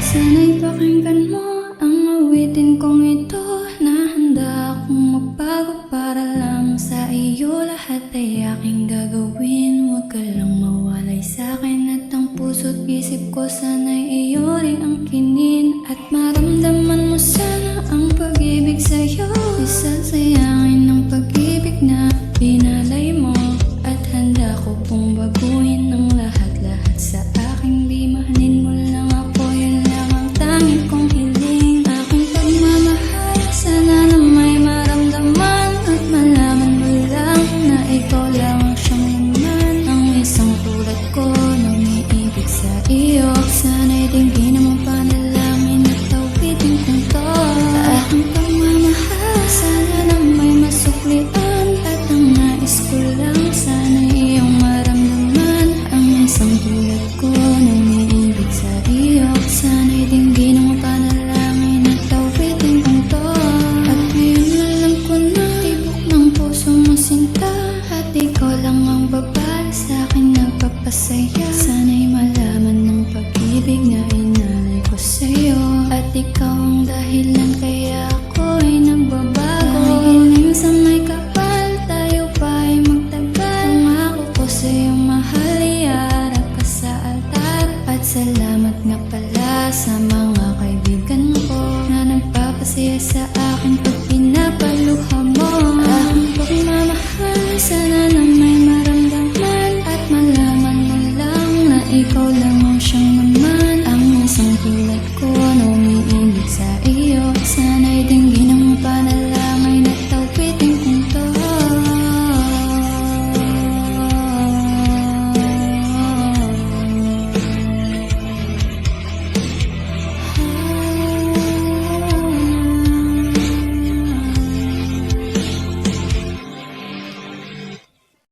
Sana'y pakinggan mo ang awitin kong ito, na handa akong magbago para lang sa iyo. Lahat ay aking gagawin, huwag ka lang mawalay sa'kin. At ang puso't isip ko sana'y iyo rin ang kinin. At maramdaman mo sana ang pag-ibig sa'yo. Di sasayangin ang pag-ibig na pinalay mo. At handa ko pong baguhin ang lahat-lahat sa aking di mahalin mo lang ako. Yun lang ang tanging kong hiling. Aking pagmamahal, sana na may maramdaman. At malaman mo lang na ikaw lang ang siyang laman. Ang isang tulad ko na umiibig sa iyo. Sana'y dinggin mo panalangin at tawitin kong to. Aking pagmamahal, sana na may masuklian. At ang nais ko lang, sana iyong maramdaman. Ang isang tulad ko na umiibig sa iyo. Sana'y dinggin mo panalangin at tawitin kong to. At ngayon alam ko na tibok ng puso mo sinta. At ikaw lang ang babae sa'kin nagpapasaya. Sana'y malaman ng pag-ibig na inalay ko sa'yo. At ikaw ang dahilan kaya ako'y nagbabago. Nahihiling sa may kapal, tayo pa ay magtagal. Pangako ko sa'yo mahal, iarap ka sa altar. At salamat nga pala sa mga kaibigan ko na nagpapasaya sa